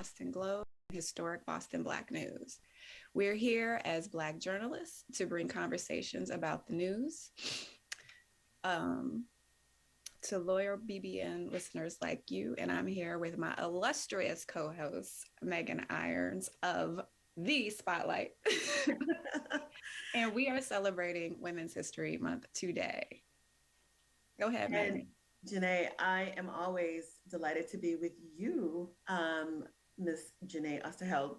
Boston Globe, historic Boston Black news. We're here as Black journalists to bring conversations about the news um, to loyal BBN listeners like you. And I'm here with my illustrious co host, Megan Irons of The Spotlight. And we are celebrating Women's History Month today. Go ahead, And Megan. Janae, I am always delighted to be with you, Miss Janae Osterheld,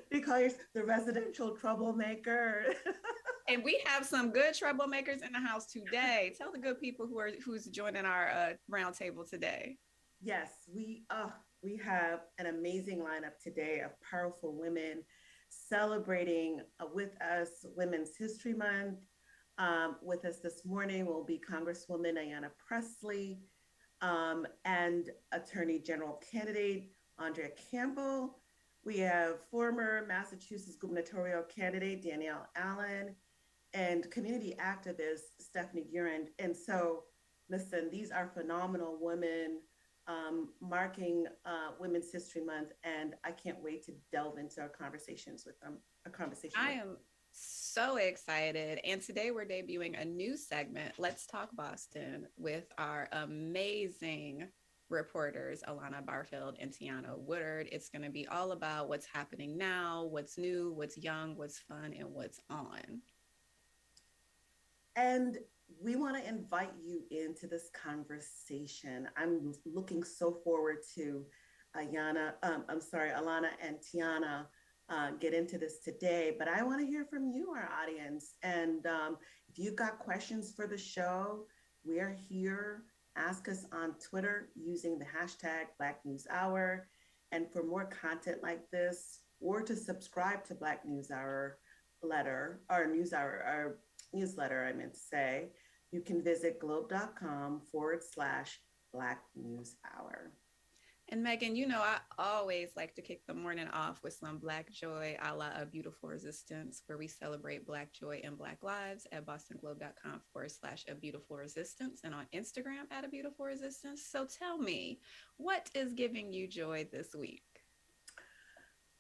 because the residential troublemaker. And we have some good troublemakers in the house today. Tell the good people who's joining our roundtable today. Yes, we have an amazing lineup today of powerful women celebrating with us Women's History Month. With us this morning will be Congresswoman Ayanna Pressley, and Attorney General candidate Andrea Campbell. We have former Massachusetts gubernatorial candidate Danielle Allen and community activist Stephanie Gurin. And so, listen, these are phenomenal women marking Women's History Month, and I can't wait to delve into our conversations with them. A conversation I with. am so excited. And today we're debuting a new segment, Let's Talk Boston, with our amazing reporters, Alana Barfield and Tiana Woodard. It's going to be all about what's happening now, what's new, what's young, what's fun, and what's on. And we want to invite you into this conversation. I'm looking so forward to Alana and Tiana get into this today. But I want to hear from you, our audience. And if you've got questions for the show, we are here. Ask us on Twitter using the hashtag Black News Hour. And for more content like this, or to subscribe to Black News Hour letter, our news hour, our newsletter, I meant to say, you can visit globe.com/Black News Hour. And Megan, you know, I always like to kick the morning off with some Black joy a la A Beautiful Resistance, where we celebrate Black joy and Black lives at bostonglobe.com/A Beautiful Resistance and on Instagram at A Beautiful Resistance. So tell me, what is giving you joy this week?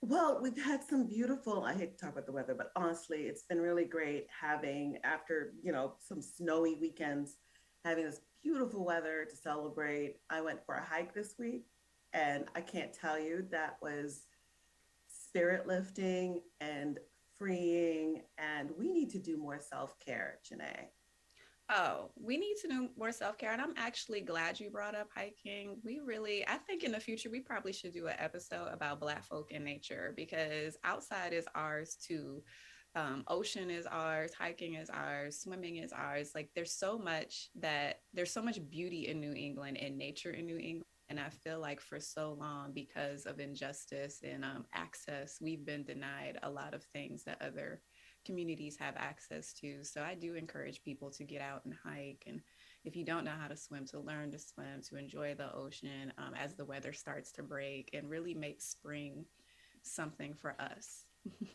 Well, we've had some beautiful, I hate to talk about the weather, but honestly, it's been really great having, after, some snowy weekends, having this beautiful weather to celebrate. I went for a hike this week, and I can't tell you, that was spirit lifting and freeing. And we need to do more self care, Janae. Oh, we need to do more self care. And I'm actually glad you brought up hiking. I think in the future, we probably should do an episode about Black folk in nature because outside is ours too. Ocean is ours, hiking is ours, swimming is ours. Like there's so much beauty in New England and nature in New England. And I feel like for so long, because of injustice and access, we've been denied a lot of things that other communities have access to. So I do encourage people to get out and hike. And if you don't know how to swim, to learn to swim, to enjoy the ocean as the weather starts to break and really make spring something for us. Because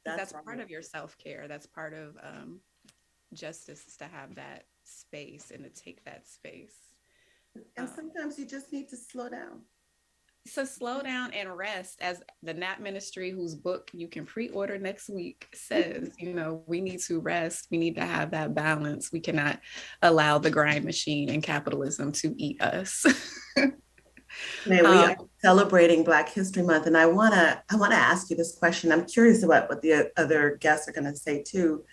That's that's part right. of your self care. That's part of justice to have that space and to take that space. And Um, sometimes you just need to slow down. so slow down and rest, as the Nat Ministry, whose book you can pre-order next week, says. You know, we need to rest. We need to have that balance. We cannot allow the grind machine and capitalism to eat us. May we um, are celebrating Black History Month, and I wanna ask you this question. I'm curious about what the other guests are going to say too.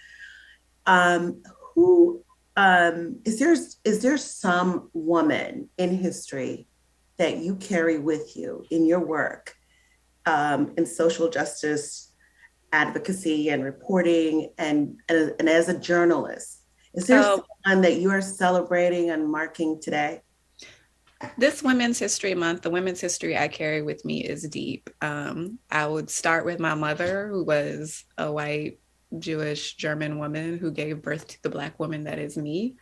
Um, who is there some woman in history that you carry with you in your work, in social justice advocacy and reporting, and as a journalist? Is there oh, someone that you are celebrating and marking today? this Women's History Month, the women's history I carry with me is deep. I would start with my mother, who was a white Jewish German woman who gave birth to the Black woman that is me.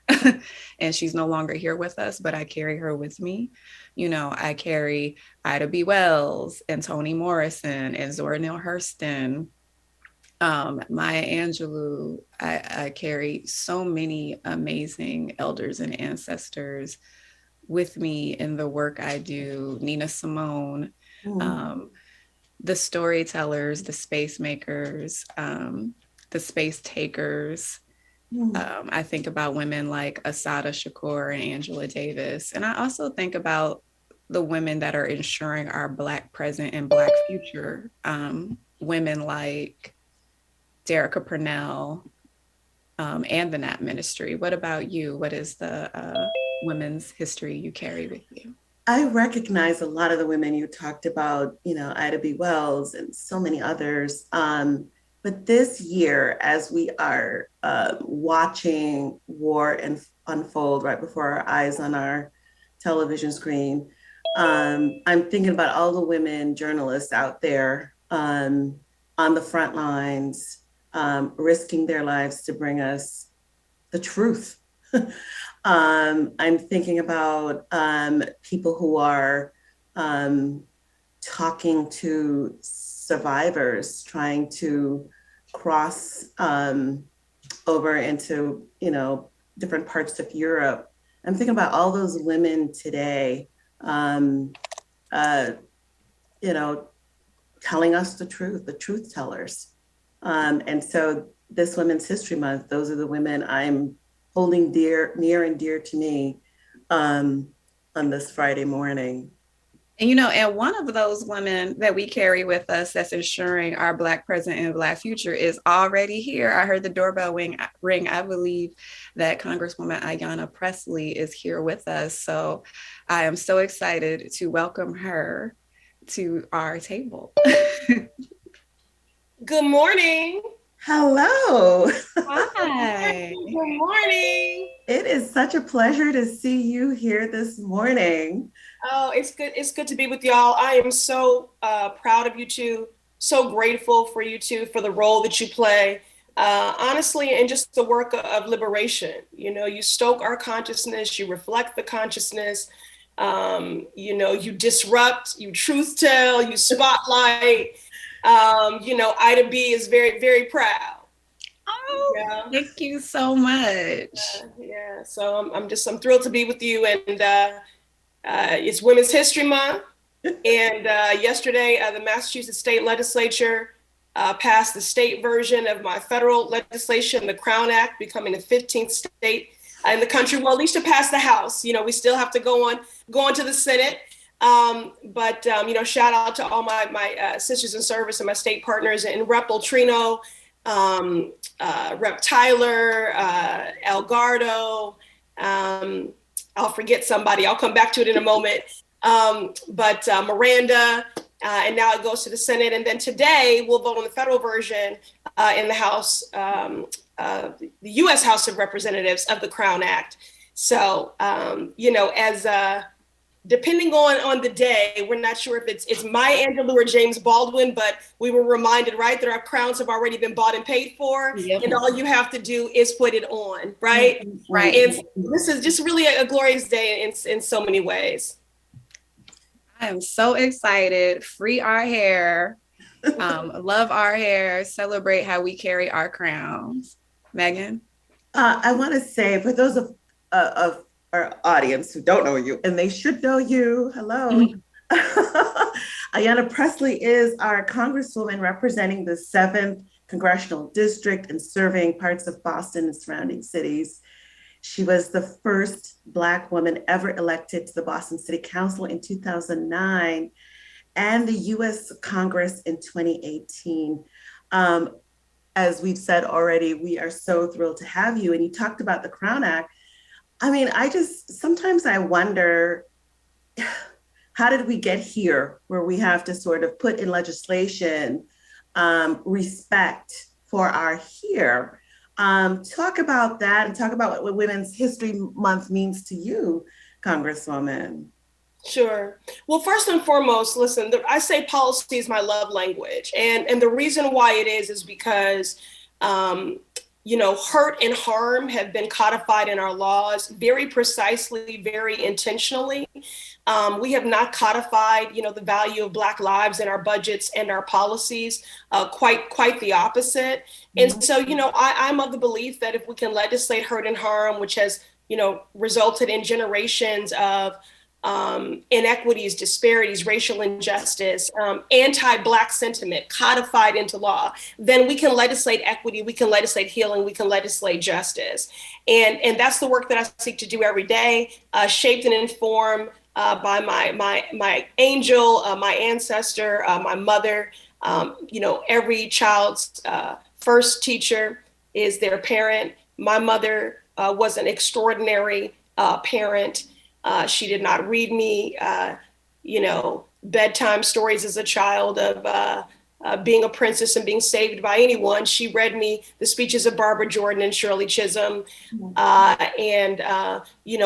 And she's no longer here with us, but I carry her with me. You know, I carry Ida B. Wells and Toni Morrison and Zora Neale Hurston, Maya Angelou. I carry so many amazing elders and ancestors with me in the work I do, Nina Simone, the storytellers, the space makers, the space takers. I think about women like Assata Shakur and Angela Davis. And I also think about the women that are ensuring our Black present and Black future. Women like Derica Purnell, and the Nap Ministry. What about you? What is the women's history you carry with you? I recognize a lot of the women you talked about, Ida B. Wells and so many others. But this year, as we are watching war unfold right before our eyes on our television screen, I'm thinking about all the women journalists out there on the front lines, risking their lives to bring us the truth. I'm thinking about people who are talking to survivors, trying to cross over into, different parts of Europe. I'm thinking about all those women today, you know, telling us the truth tellers. And so this Women's History Month, those are the women I'm holding near and dear to me on this Friday morning. And one of those women that we carry with us that's ensuring our Black present and Black future is already here. I heard the doorbell ring. I believe that Congresswoman Ayanna Pressley is here with us. So I am so excited to welcome her to our table. Good morning. Hello. Hi. Good morning. It is such a pleasure to see you here this morning. Oh, it's good. It's good to be with y'all. I am so proud of you two. So grateful for you two, for the role that you play. Honestly, and just the work of liberation. You stoke our consciousness. You reflect the consciousness. You disrupt. You truth tell. You spotlight. Ida B is very, very proud. Oh, yeah. Thank you so much. Yeah. So I'm thrilled to be with you, and it's Women's History Month. And yesterday, the Massachusetts State Legislature passed the state version of my federal legislation, the Crown Act, becoming the 15th state in the country. Well, at least to pass the House. We still have to go on to the Senate. But shout out to all my sisters in service and my state partners in Rep. Ultrino, Rep. Tyler, Elgardo. I'll forget somebody. I'll come back to it in a moment. But Miranda, and now it goes to the Senate. And then today we'll vote on the federal version in the House, the U.S. House of Representatives of the Crown Act. So, as depending on the day, we're not sure if it's Maya Angelou or James Baldwin, but we were reminded, right, that our crowns have already been bought and paid for, yep. And all you have to do is put it on, right? Right. And this is just really a glorious day in so many ways. I am so excited. Free our hair. Love our hair. Celebrate how we carry our crowns. Megan? I want to say, for those of our audience who don't know you, and they should know you, hello. Ayanna Pressley is our Congresswoman representing the 7th Congressional District and serving parts of Boston and surrounding cities. She was the first Black woman ever elected to the Boston City Council in 2009 and the U.S. Congress in 2018. As we've said already, we are so thrilled to have you. And you talked about the Crown Act. I mean, sometimes I wonder, how did we get here where we have to sort of put in legislation respect for our here? Talk about that and talk about what Women's History Month means to you, Congresswoman. Sure. Well, first and foremost, listen, I say policy is my love language. And the reason why it is because hurt and harm have been codified in our laws very precisely, very intentionally. We have not codified, the value of Black lives in our budgets and our policies, quite the opposite. And so, I'm of the belief that if we can legislate hurt and harm, which has, resulted in generations of inequities, disparities, racial injustice, anti-Black sentiment codified into law, then we can legislate equity, we can legislate healing, we can legislate justice. And that's the work that I seek to do every day, shaped and informed by my angel, my ancestor, my mother. Every child's first teacher is their parent. My mother was an extraordinary parent. She did not read me, bedtime stories as a child of being a princess and being saved by anyone. She read me the speeches of Barbara Jordan and Shirley Chisholm, and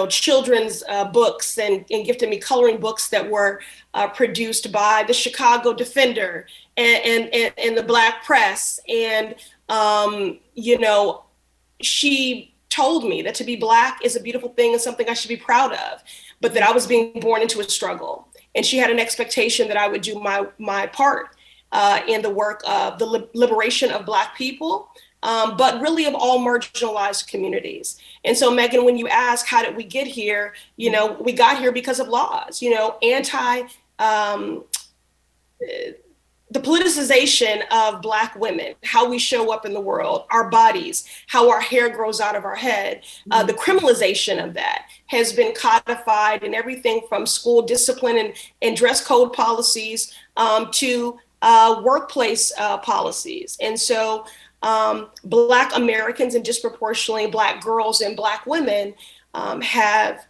children's books, and gifted me coloring books that were produced by the Chicago Defender and the Black Press. And, she told me that to be Black is a beautiful thing and something I should be proud of, but that I was being born into a struggle. And she had an expectation that I would do my part in the work of the liberation of Black people, but really of all marginalized communities. And so, Megan, when you ask, how did we get here? We got here because of laws, the politicization of Black women, how we show up in the world, our bodies, how our hair grows out of our head, the criminalization of that has been codified in everything from school discipline and dress code policies to workplace policies. And so Black Americans, and disproportionately Black girls and Black women, have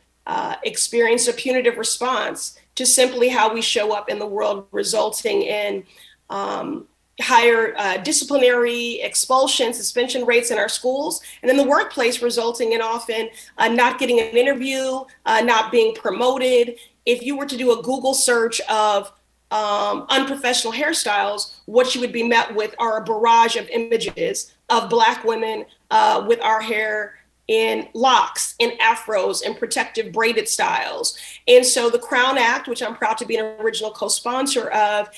experienced a punitive response to simply how we show up in the world, resulting in higher disciplinary expulsion, suspension rates in our schools, and in the workplace, resulting in often not getting an interview, not being promoted. If you were to do a Google search of unprofessional hairstyles, what you would be met with are a barrage of images of Black women with our hair in locks, in afros, and protective braided styles. And so the Crown Act, which I'm proud to be an original co-sponsor of,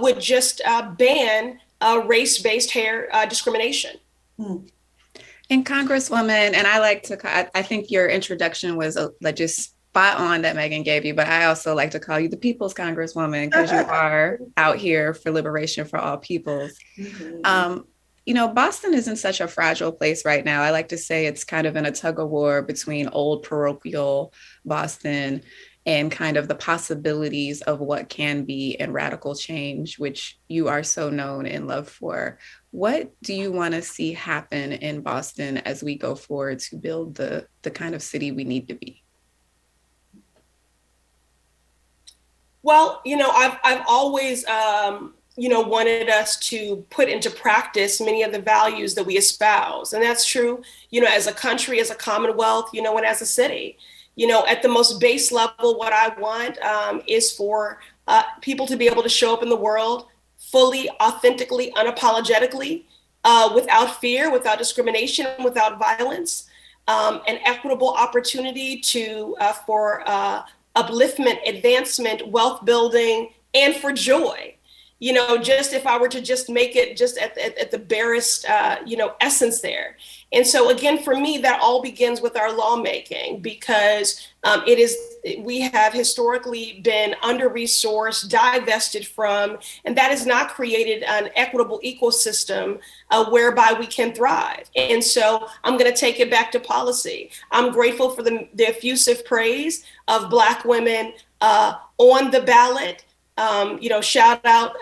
would just ban race-based hair discrimination. And Congresswoman, and I think your introduction was just spot on that Megan gave you, but I also like to call you the People's Congresswoman, because you are out here for liberation for all peoples. Boston is in such a fragile place right now. I like to say it's kind of in a tug of war between old parochial Boston and kind of the possibilities of what can be and radical change, which you are so known and loved for. What do you want to see happen in Boston as we go forward to build the kind of city we need to be? Well, I've always, wanted us to put into practice many of the values that we espouse. And that's true, as a country, as a commonwealth, and as a city. At the most base level, what I want is for people to be able to show up in the world fully, authentically, unapologetically, without fear, without discrimination, without violence, an equitable opportunity for upliftment, advancement, wealth building, and for joy. Just if I were to just make it just at the barest, essence there. And so again, for me, that all begins with our lawmaking, because we have historically been under-resourced, divested from, and that has not created an equitable ecosystem whereby we can thrive. And so I'm going to take it back to policy. I'm grateful for the effusive praise of Black women on the ballot. Shout out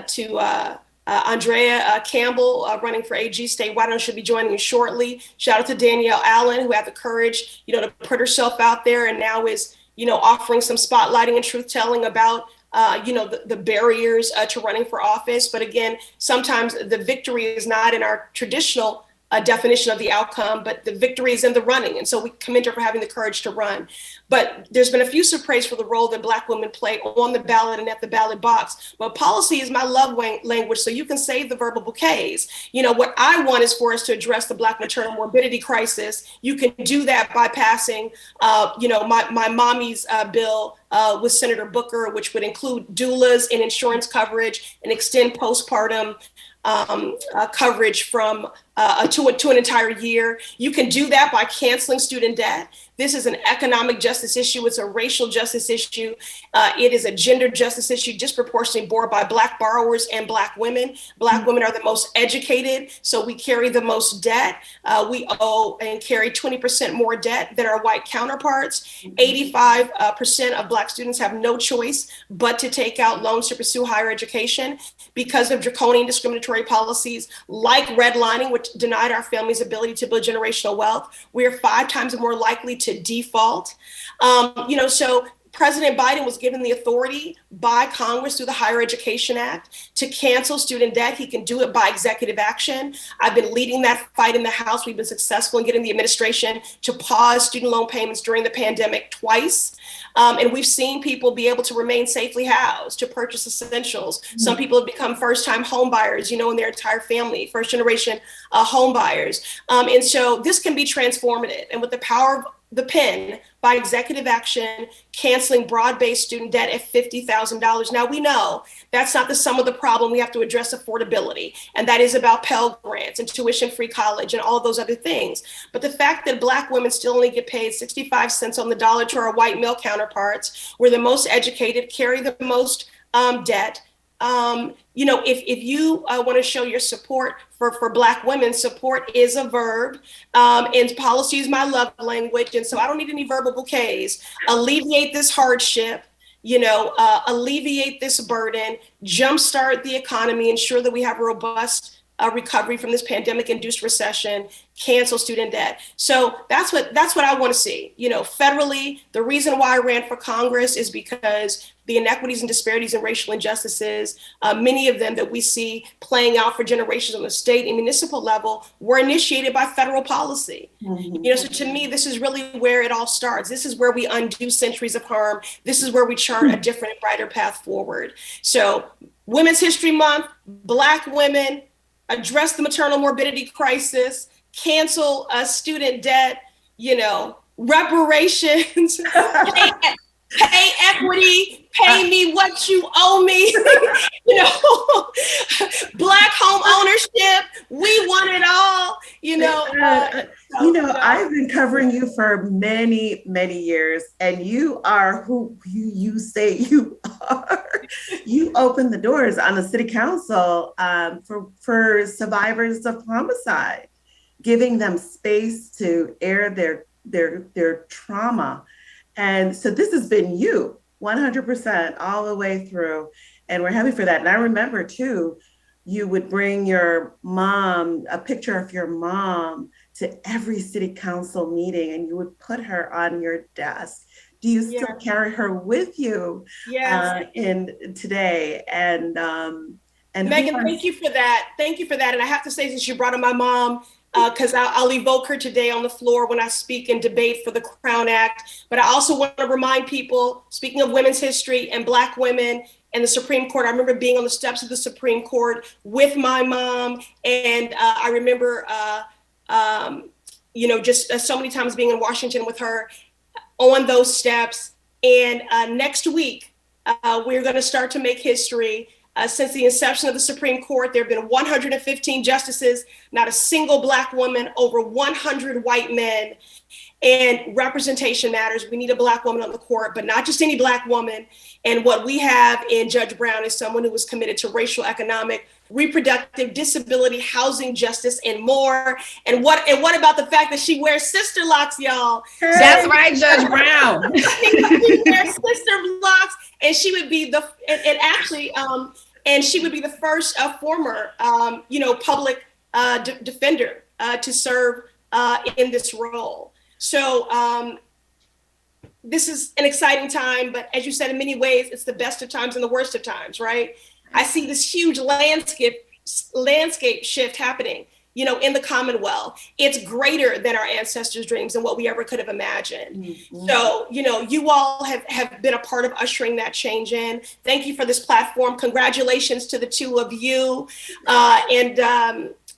to Andrea Campbell running for AG statewide, and she'll be joining me shortly. Shout out to Danielle Allen, who had the courage, to put herself out there and now is, offering some spotlighting and truth telling about, the barriers to running for office. But again, sometimes the victory is not in our traditional definition of the outcome, but the victory is in the running. And so we commend her for having the courage to run. But there's been effusive praise for the role that Black women play on the ballot and at the ballot box. But policy is my love language, so you can save the verbal bouquets. What I want is for us to address the Black maternal morbidity crisis. You can do that by passing, my mommy's bill with Senator Booker, which would include doulas and insurance coverage and extend postpartum coverage from to an entire year. You can do that by canceling student debt. This is an economic justice issue. It's a racial justice issue. It is a gender justice issue disproportionately borne by Black borrowers and Black women. Black women are the most educated, so we carry the most debt. We owe and carry 20% more debt than our white counterparts. 85% of Black students have no choice but to take out loans to pursue higher education because of draconian discriminatory policies like redlining, which denied our families' ability to build generational wealth. We are 5 times more likely to default. So President Biden was given the authority by Congress through the Higher Education Act to cancel student debt. He can do it by executive action. I've been leading that fight in the House. We've been successful in getting the administration to pause student loan payments during the pandemic twice. And we've seen people be able to remain safely housed, to purchase essentials. Some people have become first-time home buyers, in their entire family, first-generation home buyers. And so this can be transformative. And with the power of the pen, by executive action, canceling broad-based student debt at $50,000. Now, we know that's not the sum of the problem. We have to address affordability, and that is about Pell Grants and tuition-free college and all those other things. But the fact that Black women still only get paid 65 cents on the dollar to our white male counterparts, we're the most educated, carry the most debt. If you want to show your support for Black women, support is a verb, and policy is my love language. And so I don't need any verbal bouquets. Alleviate this hardship, alleviate this burden, jumpstart the economy, ensure that we have a robust recovery from this pandemic-induced recession, cancel student debt. So that's what I want to see. Federally, the reason why I ran for Congress is because the inequities and disparities and racial injustices, many of them that we see playing out for generations on the state and municipal level, were initiated by federal policy. So to me, this is really where it all starts. This is where we undo centuries of harm. This is where we chart a different and brighter path forward. So Women's History Month, Black women, address the maternal morbidity crisis, cancel student debt, reparations, pay equity, pay me what you owe me, Black home ownership, we want it all, I've been covering you for many, many years, and you are who you say you are. You opened the doors on the city council for survivors of homicide, giving them space to air their trauma. And so this has been you 100% all the way through. And we're happy for that. And I remember too, you would bring your mom, a picture of your mom, to every city council meeting, and you would put her on your desk. Do you still carry her with you in today? And Megan, thank you for that. Thank you for that. And I have to say, since you brought up my mom, because I'll evoke her today on the floor when I speak and debate for the Crown Act. But I also want to remind people, speaking of women's history and Black women and the Supreme Court, I remember being on the steps of the Supreme Court with my mom. And I remember, just so many times being in Washington with her on those steps. And next week, we're going to start to make history. Since the inception of the Supreme Court, there have been 115 justices, not a single Black woman, over 100 white men. And representation matters. We need a Black woman on the court, but not just any Black woman. And what we have in Judge Brown is someone who was committed to racial, economic, reproductive, disability, housing justice, and more. And what about the fact that she wears sister locks, y'all? That's right, Judge Brown. She wears sister locks, and she would be and she would be the first former, public defender to serve in this role. So this is an exciting time, but as you said, in many ways, it's the best of times and the worst of times, right? I see this huge landscape shift happening, in the Commonwealth. It's greater than our ancestors' dreams and what we ever could have imagined. Mm-hmm. So, you all have been a part of ushering that change in. Thank you for this platform. Congratulations to the two of you.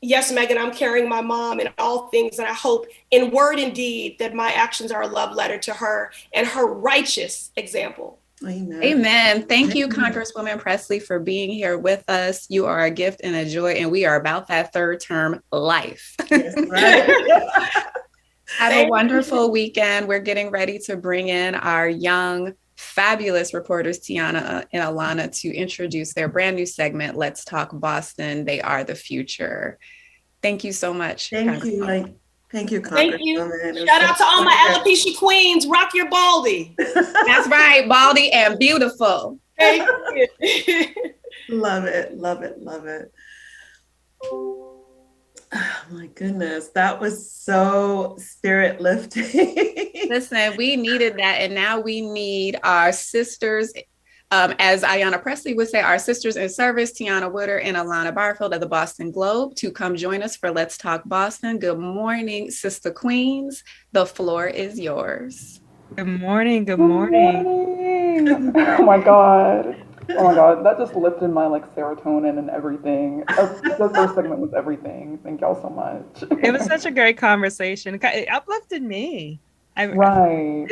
Yes, Megan, I'm carrying my mom in all things, and I hope in word and deed that my actions are a love letter to her and her righteous example. Amen. Amen. Thank you, Amen. Congresswoman Presley, for being here with us. You are a gift and a joy, and we are about that third term life. Yes, right. Have a wonderful weekend. We're getting ready to bring in our young, fabulous reporters, Tiana and Alana, to introduce their brand new segment, Let's Talk Boston. They are the future. Thank you so much. Thank you. Thank you, Thank you. Congresswoman. Shout out to all my alopecia queens. Rock your baldy. That's right. Baldy and beautiful. Thank you. Love it. Love it. Love it. Oh my goodness, that was so spirit lifting. Listen, we needed that. And now we need our sisters, as Ayanna Presley would say, our sisters in service, Tiana Wooder and Alana Barfield of the Boston Globe, to come join us for Let's Talk Boston. Good morning, Sister Queens. The floor is yours. Good morning. Good morning. Oh my God. Oh my God. That just lifted my like serotonin and everything. The first segment was everything. Thank y'all so much. It was such a great conversation. It uplifted me. Right.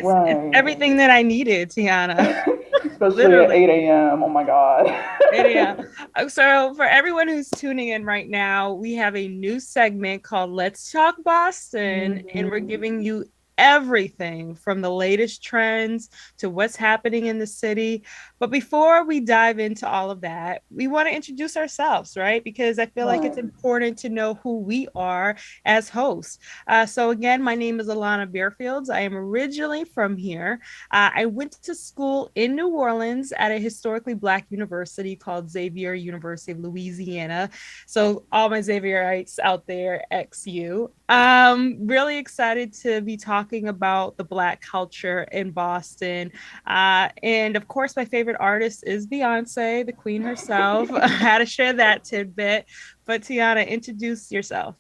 Everything that I needed, Tiana. Especially Literally. at 8 a.m. Oh my God. 8 a.m. So for everyone who's tuning in right now, we have a new segment called Let's Talk Boston, and we're giving you everything from the latest trends to what's happening in the city. But before we dive into all of that, we want to introduce ourselves, right? Because I feel like it's important to know who we are as hosts. So again, my name is Alana Bearfields. I am originally from here. I went to school in New Orleans at a historically Black university called Xavier University of Louisiana. So all my Xavierites out there, XU. Really excited to be talking about the Black culture in Boston. And of course, my favorite artist is Beyonce, the queen herself. I had to share that tidbit. But Tiana, introduce yourself.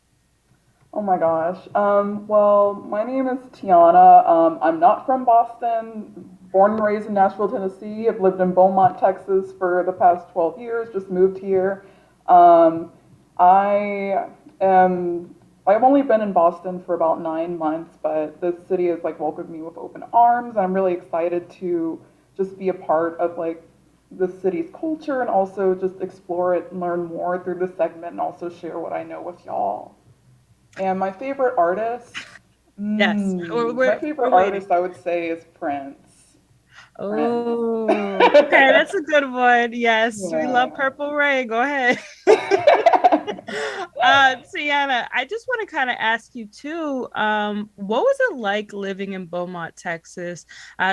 Oh my gosh. Well, my name is Tiana. I'm not from Boston. Born and raised in Nashville, Tennessee. I've lived in Beaumont, Texas for the past 12 years. Just moved here. I am I've only been in Boston for about 9 months, but the city has like welcomed me with open arms. I'm really excited to just be a part of like the city's culture and also just explore it and learn more through the segment and also share what I know with y'all. And my favorite artist, Yes, my favorite artist I would say is Prince. Oh, okay, that's a good one. Yes, we love Purple Rain. Go ahead. Tiana, I just want to kind of ask you too, what was it like living in Beaumont, Texas?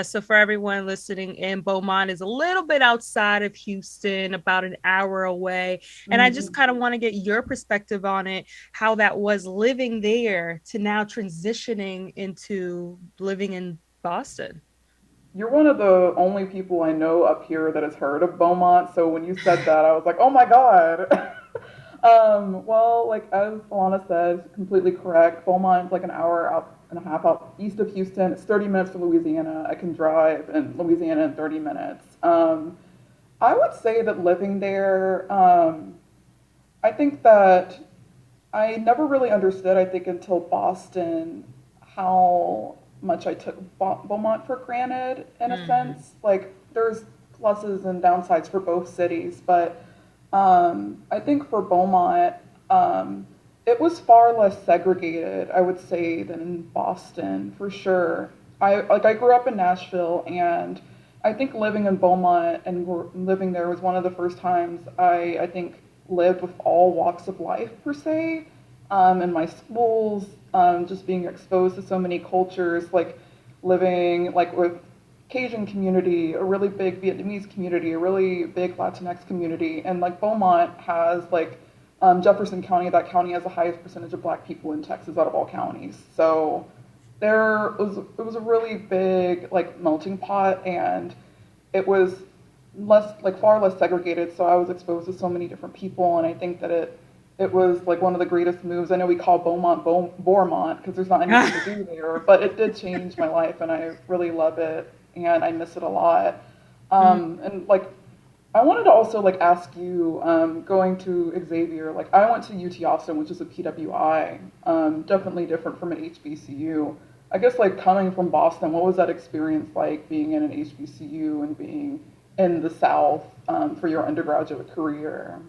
So for everyone listening in, Beaumont is a little bit outside of Houston, about an hour away. And I just kind of want to get your perspective on it, how that was living there to now transitioning into living in Boston. You're one of the only people I know up here that has heard of Beaumont. So when you said that, I was like, oh my God. Well, like as Alana says, completely correct. Beaumont's like an hour out and a half out east of Houston. It's 30 minutes to Louisiana. I can drive in Louisiana in 30 minutes. I would say that living there, I think that I never really understood, I think, until Boston, how much I took Beaumont for granted in a sense. Like there's pluses and downsides for both cities, but I think for Beaumont, it was far less segregated, I would say, than in Boston for sure. I grew up in Nashville, and I think living in Beaumont and living there was one of the first times I think lived with all walks of life per se. In my schools, just being exposed to so many cultures, like living like with Cajun community, a really big Vietnamese community, a really big Latinx community, and like Beaumont has like Jefferson County. That county has the highest percentage of Black people in Texas out of all counties. So it was a really big like melting pot, and it was far less segregated. So I was exposed to so many different people, and I think that it was like one of the greatest moves. I know we call Beaumont Bourmont because there's not anything to do there, but it did change my life, and I really love it, and I miss it a lot. And like, I wanted to also like ask you, going to Xavier, like I went to UT Austin, which is a PWI, definitely different from an HBCU. I guess like coming from Boston, what was that experience like being in an HBCU and being in the South for your undergraduate career?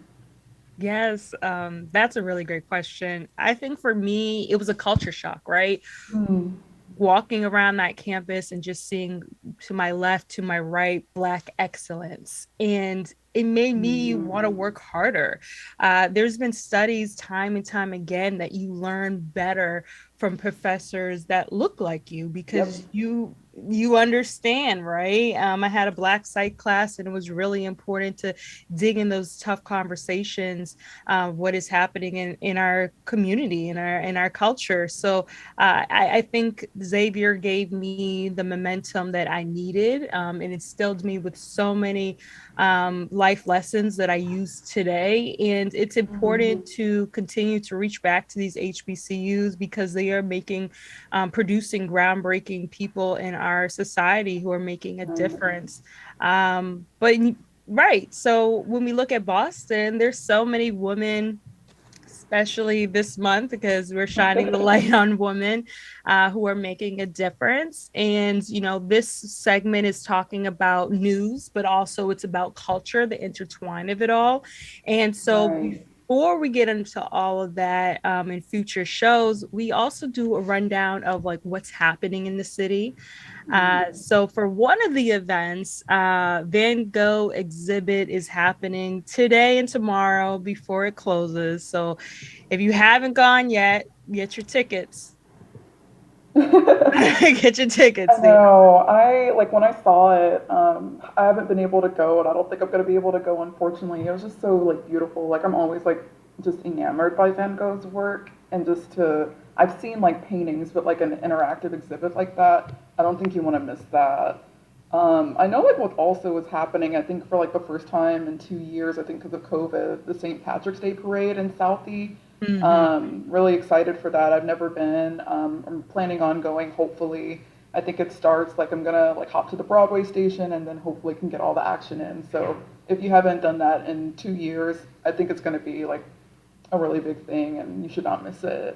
Yes, that's a really great question. I think for me, it was a culture shock, right? Mm, Walking around that campus and just seeing to my left, to my right, Black excellence. And it made me want to mm, work harder. There's been studies time and time again that you learn better from professors that look like you yep. because you understand, right? I had a Black psych class, and it was really important to dig in those tough conversations, what is happening in our community, in our culture. So I think Xavier gave me the momentum that I needed, and instilled me with so many life lessons that I use today. And it's Mm, important to continue to reach back to these HBCUs because they are producing groundbreaking people in our society who are making a right. difference. But right, so when we look at Boston, there's so many women, especially this month because we're shining the light on women who are making a difference. And, this segment is talking about news, but also it's about culture, the intertwine of it all. And so Right. before we get into all of that in future shows, we also do a rundown of like what's happening in the city. Mm. So for one of the events, Van Gogh exhibit is happening today and tomorrow before it closes. So if you haven't gone yet, get your tickets. Get your I tickets. know. I like when I saw it, I haven't been able to go and I don't think I'm gonna be able to go, unfortunately. It was just so like beautiful. Like I'm always like just enamored by Van Gogh's work and just to I've seen like paintings, but like an interactive exhibit like that, I don't think you want to miss that. I know like what also was happening, I think for like the first time in 2 years, I think because of COVID, the St. Patrick's Day parade in Southie. Mhm. Really excited for that. I've never been. I'm planning on going, hopefully. I think it starts like I'm gonna like hop to the Broadway station and then hopefully can get all the action in. So if you haven't done that in 2 years, I think it's gonna be like a really big thing and you should not miss it.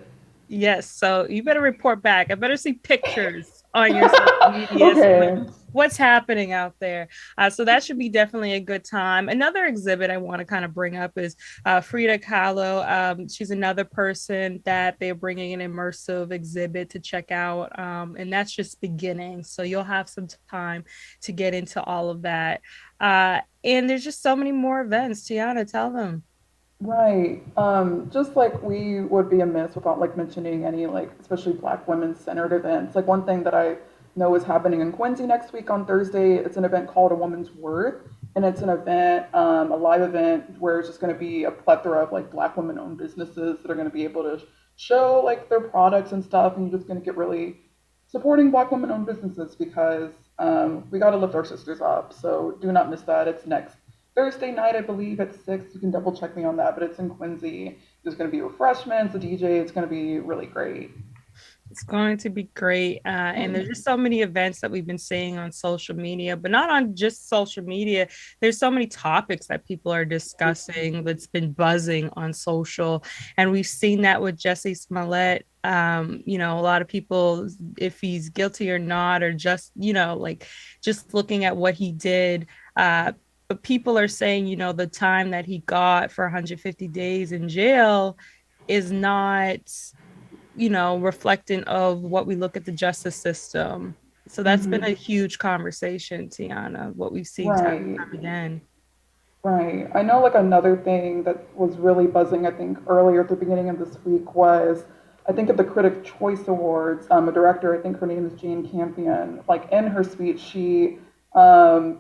Yes, so you better report back. I better see pictures on your social media. So like, Okay. what's happening out there? So that should be definitely a good time. Another exhibit I want to kind of bring up is Frida Kahlo. She's another person that they're bringing an immersive exhibit to check out, and that's just beginning. So you'll have some time to get into all of that. And there's just so many more events. Tiana, tell them. Right. Just like we would be amiss without like mentioning any like especially Black women centered events. Like one thing that I know is happening in Quincy next week on Thursday. It's an event called A Woman's Worth, and it's an event, a live event where it's just going to be a plethora of like Black women-owned businesses that are going to be able to show like their products and stuff, and you're just going to get really supporting Black women-owned businesses because we got to lift our sisters up. So do not miss that. It's next Thursday night, I believe, at 6. You can double check me on that, but it's in Quincy. There's going to be refreshments, a DJ. It's going to be really great. It's going to be great. And there's just so many events that we've been seeing on social media, but not on just social media. There's so many topics that people are discussing that's been buzzing on social. And we've seen that with Jussie Smollett. A lot of people, if he's guilty or not, or just, like just looking at what he did. But people are saying, the time that he got for 150 days in jail is not reflecting of what we look at the justice system. So that's been a Mm-hmm. huge conversation, Tiana, what we've seen time and Right, time again. right. I know like another thing that was really buzzing, I think, earlier at the beginning of this week was I think at the Critic Choice Awards, a director, I think her name is Jane Campion, like in her speech, she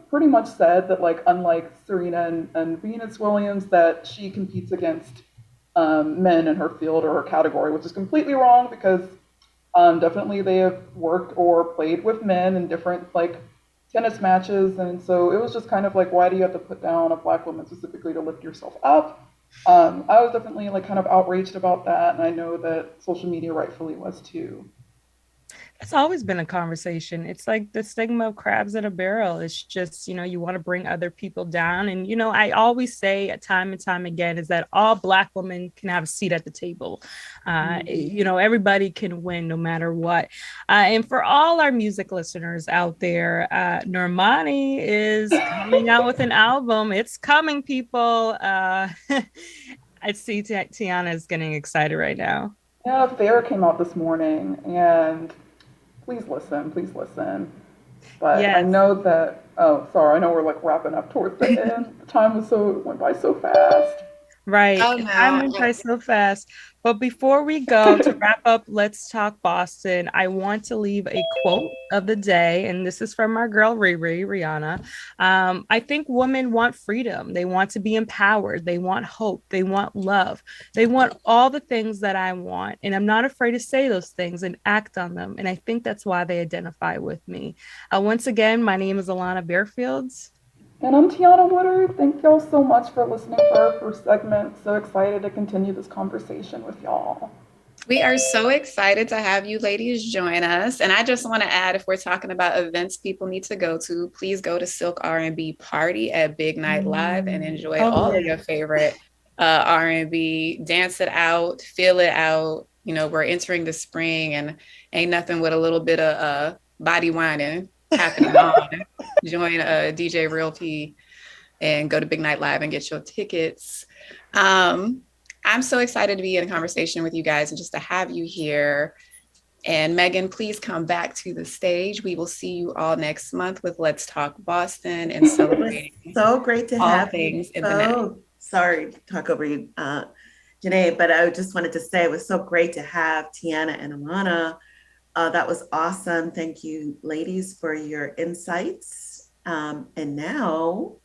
pretty much said that like unlike Serena and Venus Williams, that she competes against men in her field or her category, which is completely wrong because definitely they have worked or played with men in different like tennis matches, and so it was just kind of like, why do you have to put down a Black woman specifically to lift yourself up? I was definitely like kind of outraged about that, and I know that social media rightfully was too. It's always been a conversation. It's like the stigma of crabs in a barrel. It's just, you want to bring other people down. And, I always say time and time again is that all Black women can have a seat at the table. Everybody can win no matter what. And for all our music listeners out there, Normani is coming out with an album. It's coming, people. I see Tiana is getting excited right now. Yeah, Fair came out this morning, and please listen, please listen. But yes. I know that, I know we're like wrapping up towards the end. The time went by so fast. Right. Oh, no. Time went by so fast. But before we go to wrap up Let's Talk Boston, I want to leave a quote of the day. And this is from our girl, Rihanna. I think women want freedom. They want to be empowered. They want hope. They want love. They want all the things that I want. And I'm not afraid to say those things and act on them. And I think that's why they identify with me. Once again, my name is Alana Bearfields. And I'm Tiana Woodard. Thank y'all so much for listening for our first segment. So excited to continue this conversation with y'all. We are so excited to have you ladies join us. And I just want to add, if we're talking about events people need to go to, please go to Silk R&B Party at Big Night Live and enjoy all of your favorite R&B. Dance it out, feel it out. We're entering the spring and ain't nothing with a little bit of body whining happening on. Join DJ Real P and go to Big Night Live and get your tickets. I'm so excited to be in a conversation with you guys and just to have you here. And Megan, please come back to the stage. We will see you all next month with Let's Talk Boston and celebrating. So great to have things you. in the night. Sorry to talk over you, Janae, but I just wanted to say it was so great to have Tiana and Alana. That was awesome. Thank you, ladies, for your insights. And now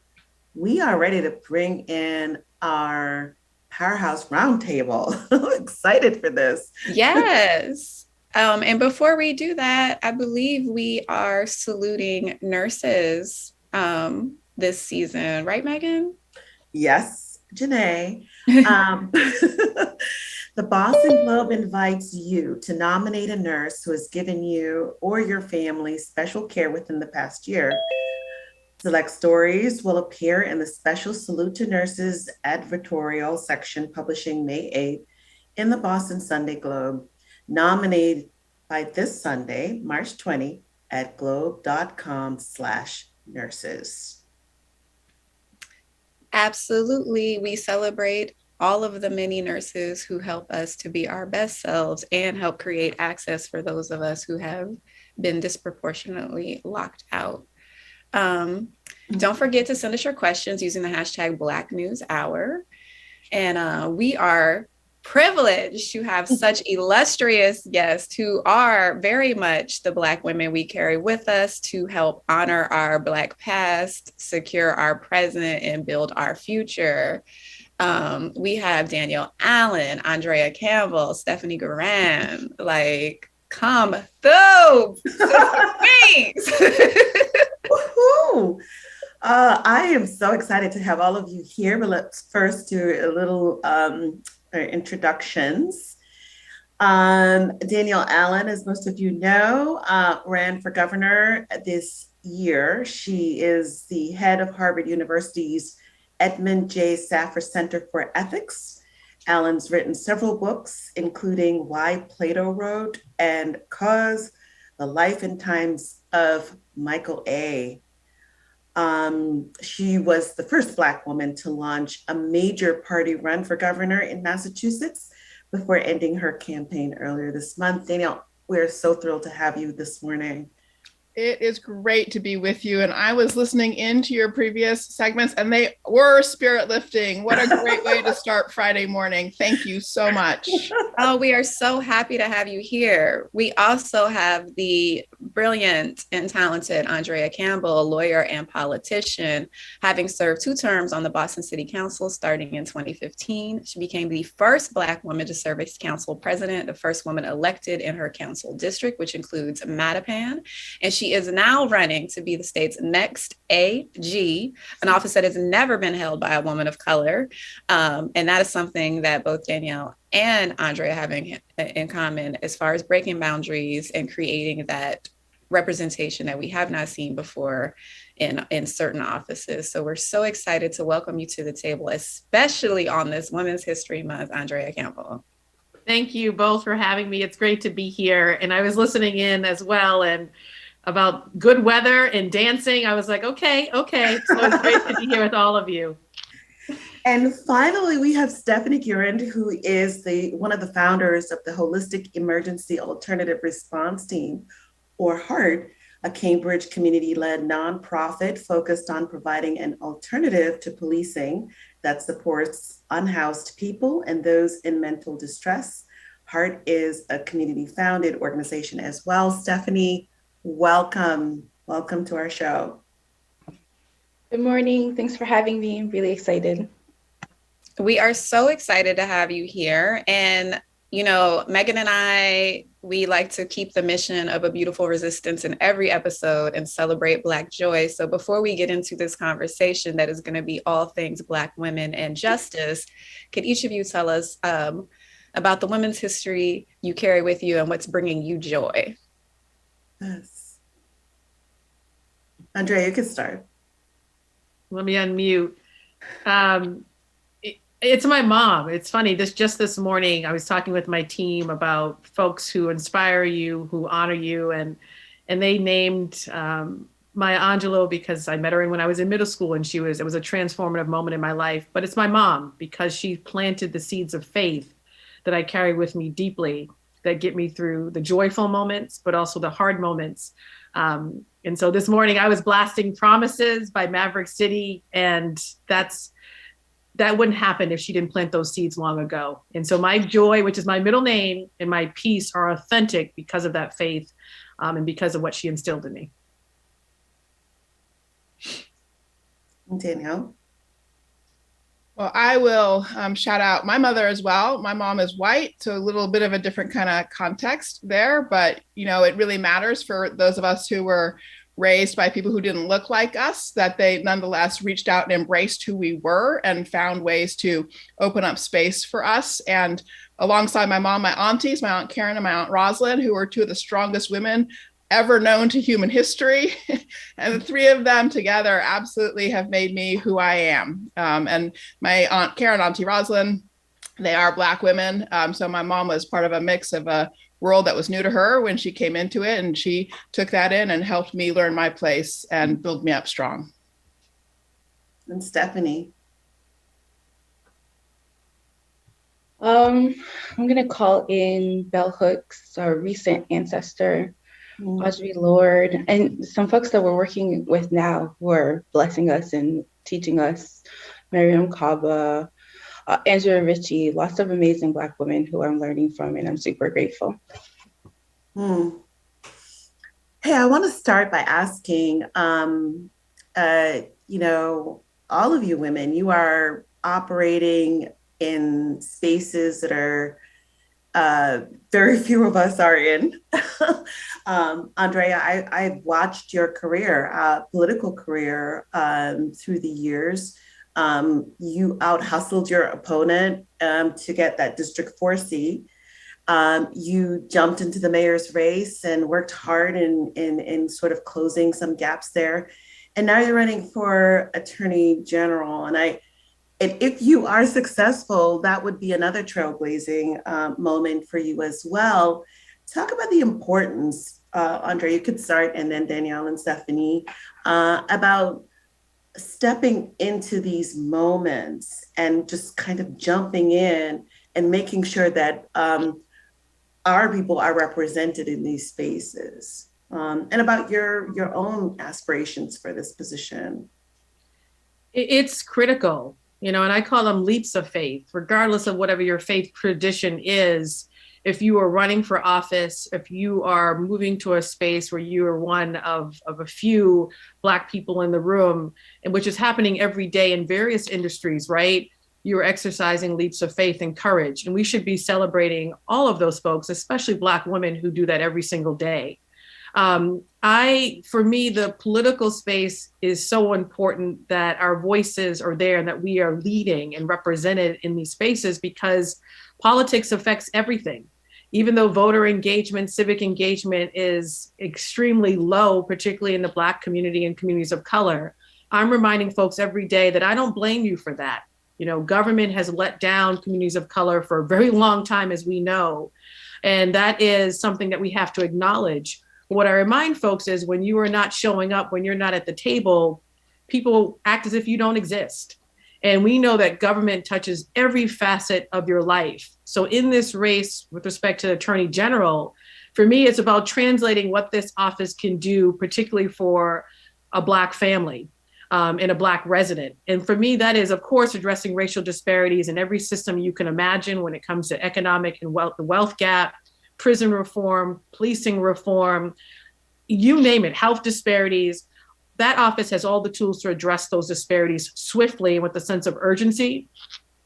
we are ready to bring in our Powerhouse Roundtable. I'm excited for this. Yes. And before we do that, I believe we are saluting nurses this season. Right, Megan? Yes, Janae. The Boston Globe invites you to nominate a nurse who has given you or your family special care within the past year. Select stories will appear in the special Salute to Nurses advertorial section publishing May 8th in the Boston Sunday Globe. Nominated by this Sunday, March 20, at globe.com/nurses. Absolutely. We celebrate all of the many nurses who help us to be our best selves and help create access for those of us who have been disproportionately locked out. Don't forget to send us your questions using the hashtag Black News Hour. And we are privileged to have such illustrious guests who are very much the Black women we carry with us to help honor our Black past, secure our present, and build our future. We have Danielle Allen, Andrea Campbell, Stephanie Guerin, come through. Woohoo! I am so excited to have all of you here, but let's first do a little introductions. Danielle Allen, as most of you know, ran for governor this year. She is the head of Harvard University's Edmund J. Saffer Center for Ethics. Allen's written several books, including Why Plato Wrote and Cause, The Life and Times of Michael A. She was the first Black woman to launch a major party run for governor in Massachusetts before ending her campaign earlier this month. Danielle, we're so thrilled to have you this morning. It is great to be with you. And I was listening into your previous segments and they were spirit lifting. What a great way to start Friday morning. Thank you so much. Oh, we are so happy to have you here. We also have the brilliant and talented Andrea Campbell, a lawyer and politician, having served 2 terms on the Boston City Council starting in 2015. She became the first Black woman to serve as council president, the first woman elected in her council district, which includes Mattapan. And she is now running to be the state's next AG, an office that has never been held by a woman of color. And that is something that both Danielle and Andrea having in common as far as breaking boundaries and creating that representation that we have not seen before in certain offices. So we're so excited to welcome you to the table, especially on this Women's History Month, Andrea Campbell. Thank you both for having me. It's great to be here. And I was listening in as well, and about good weather and dancing. I was like, okay. So it's great to be here with all of you. And finally, we have Stephanie Gurand, who is one of the founders of the Holistic Emergency Alternative Response Team, or HART, a Cambridge community-led nonprofit focused on providing an alternative to policing that supports unhoused people and those in mental distress. HART is a community-founded organization as well. Stephanie, welcome to our show. Good morning. Thanks for having me. I'm really excited. We are so excited to have you here. And, you know, Megan and I, we like to keep the mission of A Beautiful Resistance in every episode and celebrate Black joy. So before we get into this conversation that is going to be all things Black women and justice, could each of you tell us about the women's history you carry with you and what's bringing you joy? Yes. Andrea, you can start. Let me unmute. It's my mom. It's funny, just this morning, I was talking with my team about folks who inspire you, who honor you, and they named Maya Angelou because I met her when I was in middle school, and it was a transformative moment in my life. But it's my mom because she planted the seeds of faith that I carry with me deeply, that get me through the joyful moments, but also the hard moments. And so this morning I was blasting Promises by Maverick City, and that wouldn't happen if she didn't plant those seeds long ago. And so my joy, which is my middle name, and my peace are authentic because of that faith and because of what she instilled in me. Danielle? Well, I will shout out my mother as well. My mom is white, so a little bit of a different kind of context there, but you know, it really matters for those of us who were raised by people who didn't look like us, that they nonetheless reached out and embraced who we were and found ways to open up space for us. And alongside my mom, my aunties, my Aunt Karen and my Aunt Rosalind, who were two of the strongest women ever known to human history. And the three of them together absolutely have made me who I am. And my Aunt Karen, Auntie Rosalind, they are Black women. So my mom was part of a mix of a world that was new to her when she came into it, and she took that in and helped me learn my place and build me up strong. And Stephanie? I'm gonna call in Bell Hooks, our recent ancestor, Audre Lorde, and some folks that we're working with now who are blessing us and teaching us, Miriam Kaba, Angela Ritchie, lots of amazing Black women who I'm learning from, and I'm super grateful. Hey, I want to start by asking, you know, all of you women, you are operating in spaces that are very few of us are in. Andrea, I've watched your career, political career through the years. You out-hustled your opponent to get that District 4 seat. You jumped into the mayor's race and worked hard in sort of closing some gaps there. And now you're running for Attorney General. And if you are successful, that would be another trailblazing moment for you as well. Talk about the importance, Andrea, you could start, and then Danielle and Stephanie, about stepping into these moments and just kind of jumping in and making sure that our people are represented in these spaces, and about your own aspirations for this position. It's critical, you know, and I call them leaps of faith, regardless of whatever your faith tradition is. If you are running for office, if you are moving to a space where you are one of a few Black people in the room, and which is happening every day in various industries, right? You're exercising leaps of faith and courage. And we should be celebrating all of those folks, especially Black women who do that every single day. For me, the political space is so important that our voices are there and that we are leading and represented in these spaces, because politics affects everything. Even though voter engagement, civic engagement is extremely low, particularly in the Black community and communities of color, I'm reminding folks every day that I don't blame you for that. You know, government has let down communities of color for a very long time, as we know. And that is something that we have to acknowledge. What I remind folks is when you are not showing up, when you're not at the table, people act as if you don't exist. And we know that government touches every facet of your life. So in this race with respect to the Attorney General, for me, it's about translating what this office can do, particularly for a Black family and a Black resident. And for me, that is, of course, addressing racial disparities in every system you can imagine when it comes to economic and the wealth gap, prison reform, policing reform, you name it, health disparities. That office has all the tools to address those disparities swiftly and with a sense of urgency.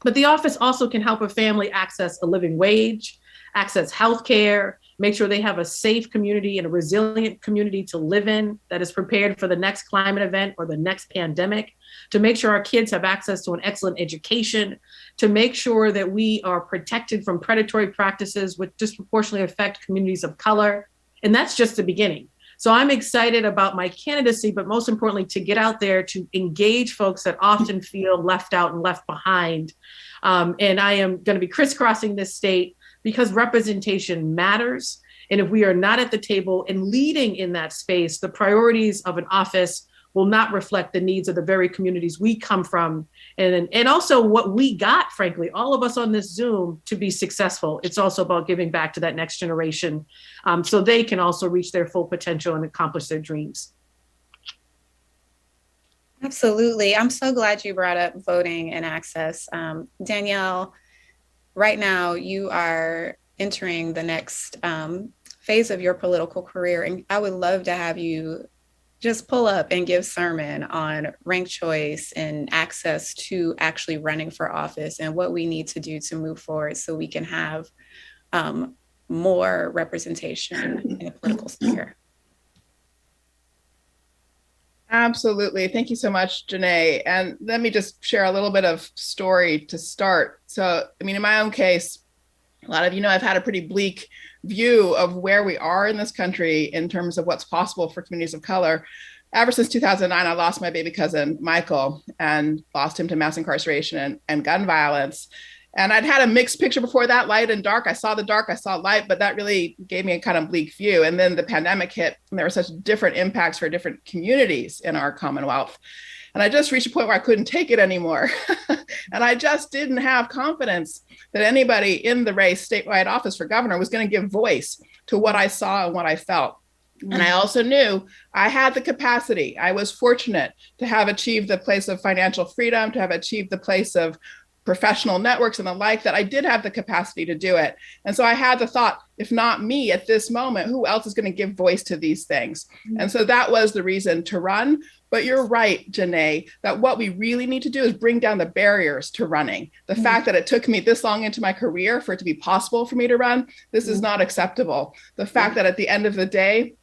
But the office also can help a family access a living wage, access healthcare, make sure they have a safe community and a resilient community to live in that is prepared for the next climate event or the next pandemic, to make sure our kids have access to an excellent education, to make sure that we are protected from predatory practices which disproportionately affect communities of color. And that's just the beginning. So I'm excited about my candidacy, but most importantly, to get out there to engage folks that often feel left out and left behind. And I am going to be crisscrossing this state because representation matters. And if we are not at the table and leading in that space, the priorities of an office will not reflect the needs of the very communities we come from. And also what we got, frankly, all of us on this Zoom to be successful. It's also about giving back to that next generation so they can also reach their full potential and accomplish their dreams. Absolutely. I'm so glad you brought up voting and access. Danielle, right now you are entering the next phase of your political career, and I would love to have you just pull up and give sermon on ranked choice and access to actually running for office and what we need to do to move forward so we can have more representation in the political sphere. Absolutely. Thank you so much, Janae. And let me just share a little bit of story to start. So, I mean, in my own case, a lot of you know I've had a pretty bleak view of where we are in this country in terms of what's possible for communities of color. Ever since 2009, I lost my baby cousin, Michael, and lost him to mass incarceration and gun violence. And I'd had a mixed picture before that, light and dark. I saw the dark, I saw light, but that really gave me a kind of bleak view. And then the pandemic hit, and there were such different impacts for different communities in our Commonwealth. And I just reached a point where I couldn't take it anymore. And I just didn't have confidence that anybody in the race, statewide office for governor, was going to give voice to what I saw and what I felt. And I also knew I had the capacity. I was fortunate to have achieved the place of financial freedom, to have achieved the place of professional networks and the like, that I did have the capacity to do it. And so I had the thought, if not me at this moment, who else is going to give voice to these things? And so that was the reason to run. But you're right, Janae, that what we really need to do is bring down the barriers to running. The fact that it took me this long into my career for it to be possible for me to run, this is not acceptable. The fact that at the end of the day,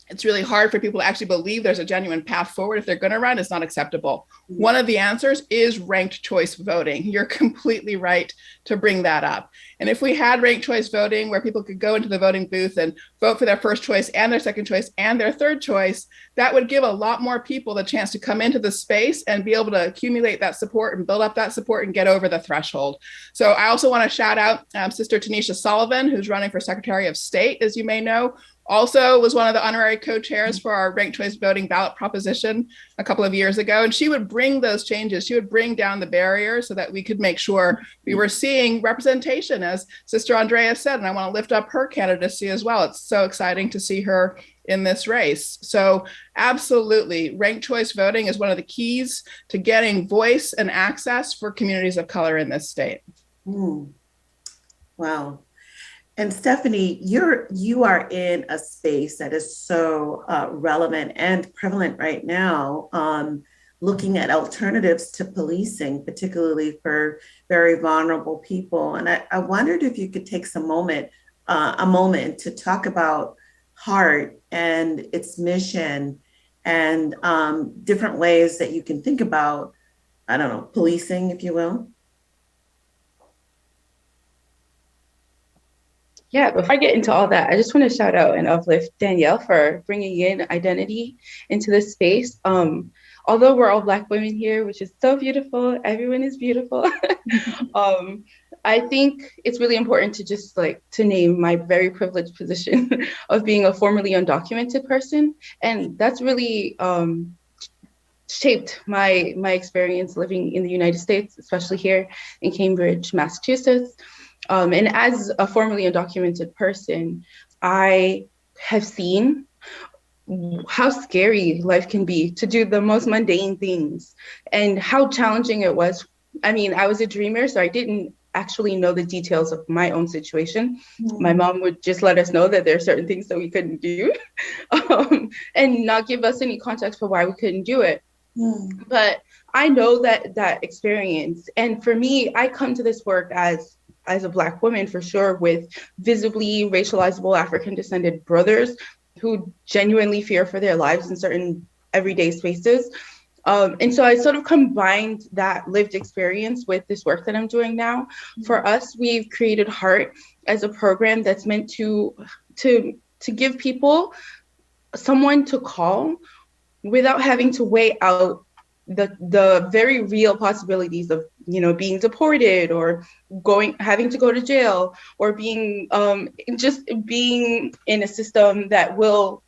it's really hard for people to actually believe there's a genuine path forward if they're going to run is not acceptable. One of the answers is ranked choice voting. You're completely right to bring that up. And if we had ranked choice voting where people could go into the voting booth and vote for their first choice and their second choice and their third choice, that would give a lot more people the chance to come into the space and be able to accumulate that support and build up that support and get over the threshold. So I also want to shout out Sister Tanisha Sullivan, who's running for Secretary of State, as you may know. Also was one of the honorary co-chairs for our ranked choice voting ballot proposition a couple of years ago. And she would bring those changes. She would bring down the barriers so that we could make sure we were seeing representation, as Sister Andrea said, and I want to lift up her candidacy as well. It's so exciting to see her in this race. So absolutely, ranked choice voting is one of the keys to getting voice and access for communities of color in this state. Wow. And Stephanie, you are in a space that is so relevant and prevalent right now, looking at alternatives to policing, particularly for very vulnerable people. And I wondered if you could take a moment to talk about heart and its mission and different ways that you can think about, I don't know, policing, if you will? Yeah, before I get into all that, I just want to shout out and uplift Danielle for bringing in identity into this space. Although we're all Black women here, which is so beautiful, everyone is beautiful. I think it's really important to just to name my very privileged position of being a formerly undocumented person, and that's really shaped my experience living in the United States, especially here in Cambridge, Massachusetts. And as a formerly undocumented person, I have seen how scary life can be to do the most mundane things and how challenging it was. I mean, I was a dreamer, so I didn't actually know the details of my own situation. My mom would just let us know that there are certain things that we couldn't do and not give us any context for why we couldn't do it. But I know that experience. And for me, I come to this work as a Black woman, for sure, with visibly racializable African descended brothers who genuinely fear for their lives in certain everyday spaces. And so I sort of combined that lived experience with this work that I'm doing now. For us, we've created Heart as a program that's meant to give people someone to call without having to weigh out the very real possibilities of, being deported or having to go to jail or being just being in a system that will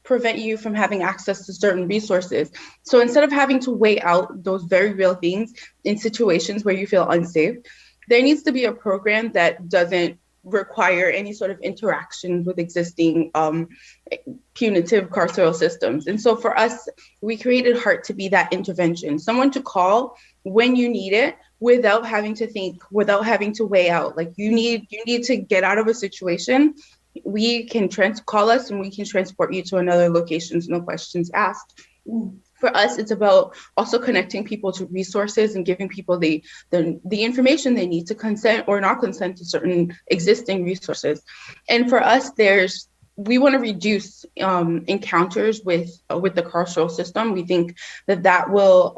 prevent you from having access to certain resources. So instead of having to weigh out those very real things in situations where you feel unsafe, there needs to be a program that doesn't require any sort of interaction with existing punitive carceral systems. And so for us, we created Heart to be that intervention, someone to call when you need it without having to think, without having to weigh out, like you need to get out of a situation. We can call us and we can transport you to another location, no questions asked. For us, it's about also connecting people to resources and giving people the information they need to consent or not consent to certain existing resources. And for us, we want to reduce encounters with the carceral system. We think that will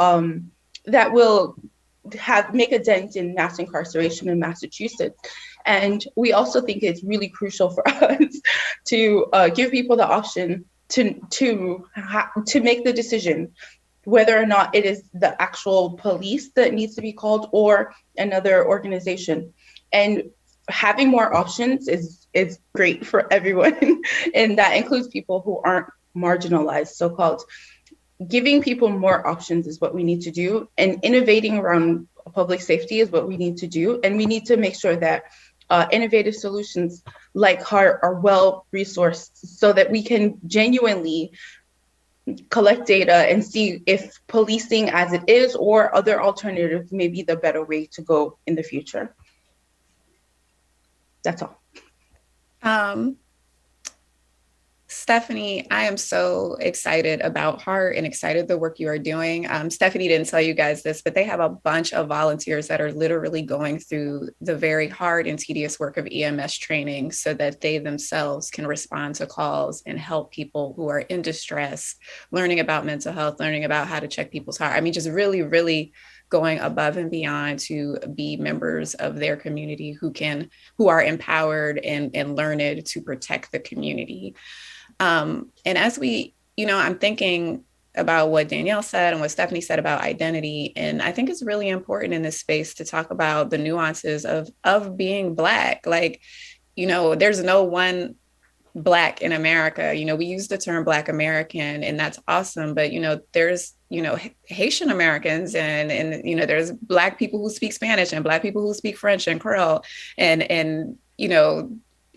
make a dent in mass incarceration in Massachusetts. And we also think it's really crucial for us to give people the option to make the decision whether or not it is the actual police that needs to be called or another organization. And having more options is great for everyone. And that includes people who aren't marginalized, so-called. Giving people more options is what we need to do. And innovating around public safety is what we need to do. And we need to make sure that innovative solutions like Heart are well resourced so that we can genuinely collect data and see if policing as it is or other alternatives may be the better way to go in the future. That's all. Stephanie, I am so excited about Heart and excited the work you are doing. Stephanie didn't tell you guys this, but they have a bunch of volunteers that are literally going through the very hard and tedious work of EMS training so that they themselves can respond to calls and help people who are in distress, learning about mental health, learning about how to check people's heart. I mean, just really, really going above and beyond to be members of their community who are empowered and learned to protect the community. And as I'm thinking about what Danielle said and what Stephanie said about identity, and I think it's really important in this space to talk about the nuances of being Black. Like, there's no one Black in America. We use the term Black American, and that's awesome. But, there's, Haitian Americans and there's Black people who speak Spanish and Black people who speak French and Creole and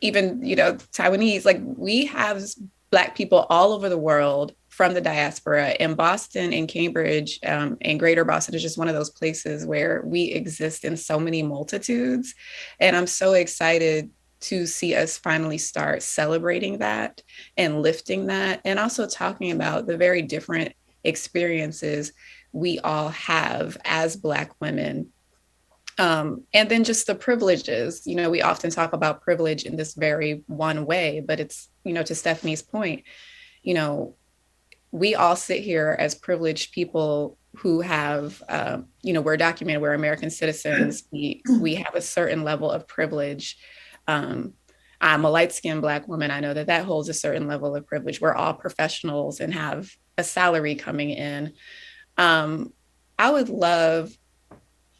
even, Taiwanese. Like, we have Black people all over the world from the diaspora. In Boston and Cambridge and Greater Boston is just one of those places where we exist in so many multitudes. And I'm so excited to see us finally start celebrating that and lifting that, and also talking about the very different experiences we all have as Black women. And then just the privileges, we often talk about privilege in this very one way, but it's, to Stephanie's point, you know, we all sit here as privileged people who have, we're documented, we're American citizens. We have a certain level of privilege. I'm a light-skinned Black woman. I know that holds a certain level of privilege. We're all professionals and have a salary coming in. I would love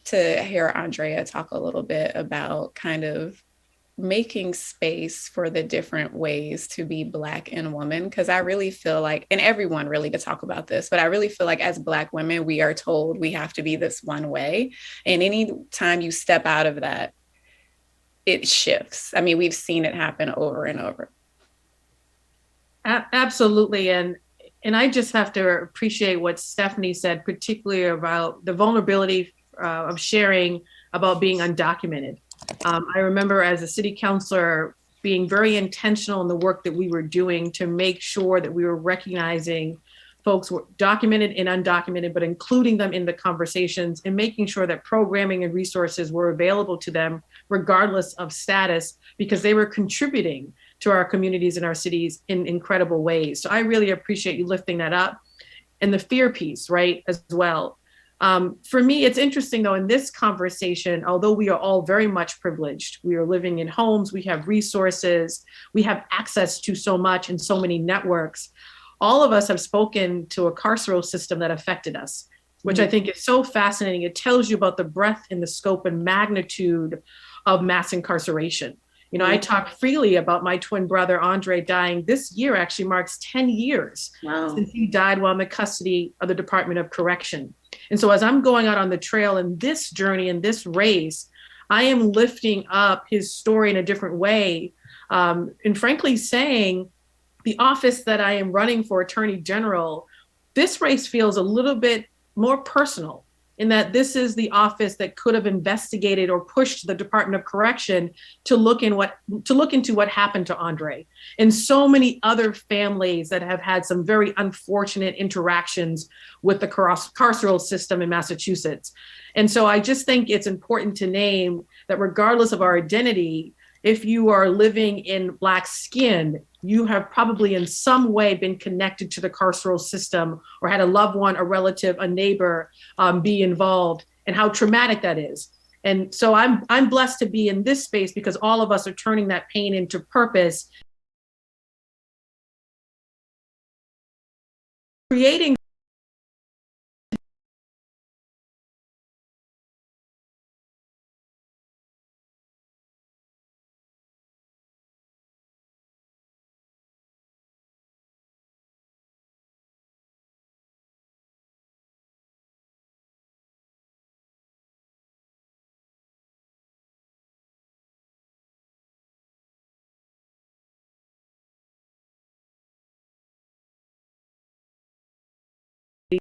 to hear Andrea talk a little bit about kind of making space for the different ways to be Black and woman, because I really feel like, and everyone really to talk about this, but I really feel like as Black women, we are told we have to be this one way. And any time you step out of that, it shifts. I mean, we've seen it happen over and over. Absolutely. And I just have to appreciate what Stephanie said, particularly about the vulnerability of sharing about being undocumented. I remember as a city councilor being very intentional in the work that we were doing to make sure that we were recognizing folks were documented and undocumented, but including them in the conversations and making sure that programming and resources were available to them regardless of status, because they were contributing to our communities and our cities in incredible ways. So I really appreciate you lifting that up. And the fear piece, right, as well. For me, it's interesting though, in this conversation, although we are all very much privileged, we are living in homes, we have resources, we have access to so much and so many networks. All of us have spoken to a carceral system that affected us, which I think is so fascinating. It tells you about the breadth and the scope and magnitude of mass incarceration. I talk freely about my twin brother, Andre, dying. This year actually marks 10 years since he died while in the custody of the Department of Correction. And so as I'm going out on the trail in this journey, in this race, I am lifting up his story in a different way. And frankly saying, the office that I am running for Attorney General, this race feels a little bit more personal, in that this is the office that could have investigated or pushed the Department of Correction to look into what happened to Andre, and so many other families that have had some very unfortunate interactions with the carceral system in Massachusetts. And so I just think it's important to name that regardless of our identity, if you are living in Black skin, you have probably in some way been connected to the carceral system or had a loved one, a relative, a neighbor be involved, and how traumatic that is. And so I'm blessed to be in this space because all of us are turning that pain into purpose, creating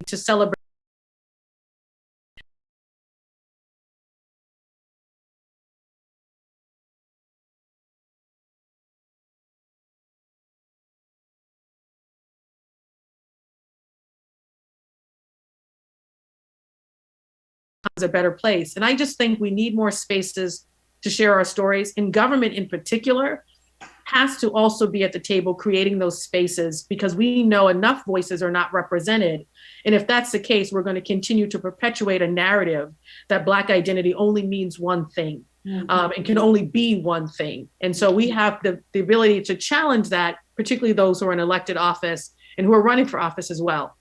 to celebrate. A better place. And I just think we need more spaces to share our stories, and government in particular has to also be at the table creating those spaces, because we know enough voices are not represented. And if that's the case, we're going to continue to perpetuate a narrative that Black identity only means one thing, and can only be one thing. And so we have the ability to challenge that, particularly those who are in elected office and who are running for office as well.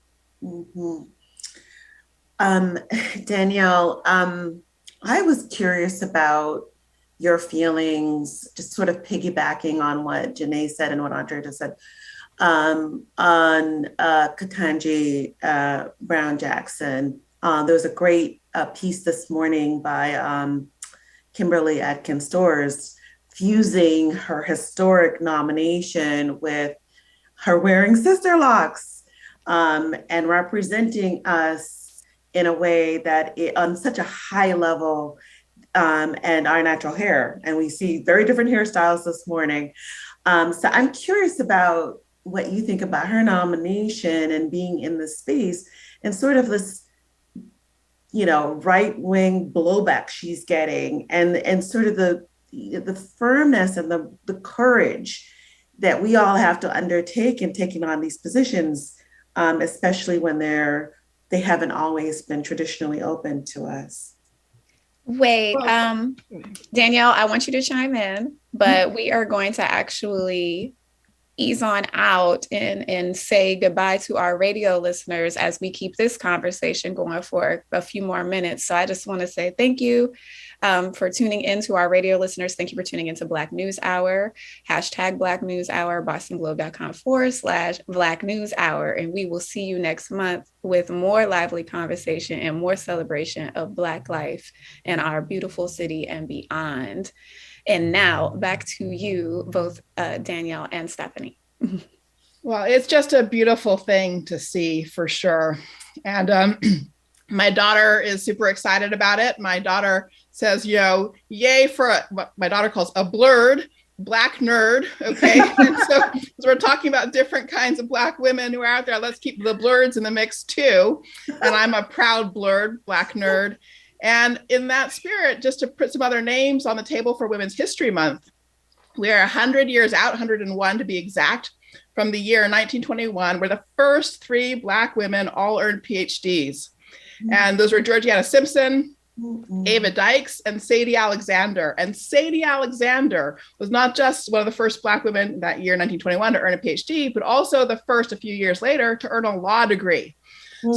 Danielle, I was curious about your feelings, just sort of piggybacking on what Janae said and what Andrea just said, on Ketanji Brown Jackson. There was a great piece this morning by Kimberly Atkins Storrs, fusing her historic nomination with her wearing sister locks, and representing us in a way that on such a high level, and our natural hair. And we see very different hairstyles this morning. So I'm curious about what you think about her nomination and being in the space, and sort of this right-wing blowback she's getting, and sort of the firmness and the courage that we all have to undertake in taking on these positions, especially when they haven't always been traditionally open to us. Wait, Danielle, I want you to chime in, but we are going to actually ease on out and say goodbye to our radio listeners as we keep this conversation going for a few more minutes. So I just want to say thank you for tuning in to our radio listeners. Thank you for tuning into Black News Hour, #Black News Hour, bostonglobe.com/Black News Hour. And we will see you next month with more lively conversation and more celebration of Black life in our beautiful city and beyond. And now back to you, both Danielle and Stephanie. Well, it's just a beautiful thing to see for sure. And my daughter is super excited about it. My daughter says, yay for what my daughter calls a blurred Black nerd. Okay. And so as we're talking about different kinds of Black women who are out there, let's keep the blurs in the mix too. And I'm a proud blurred Black nerd. And in that spirit, just to put some other names on the table for Women's History Month, we are 100 years out, 101 to be exact, from the year 1921, where the first 3 Black women all earned PhDs. And those were Georgiana Simpson, Ava Dykes, and Sadie Alexander. And Sadie Alexander was not just one of the first Black women that year, 1921, to earn a PhD, but also the first a few years later to earn a law degree.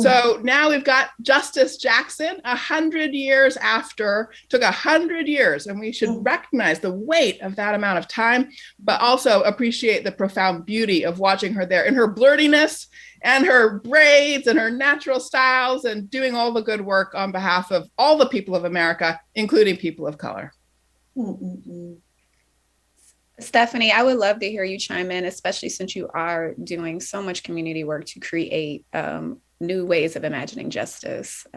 So now we've got Justice Jackson, 100 years after, took 100 years, and we should recognize the weight of that amount of time, but also appreciate the profound beauty of watching her there in her blurtiness and her braids and her natural styles and doing all the good work on behalf of all the people of America, including people of color. Stephanie, I would love to hear you chime in, especially since you are doing so much community work to create new ways of imagining justice,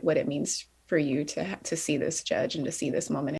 what it means for you to see this judge and to see this moment.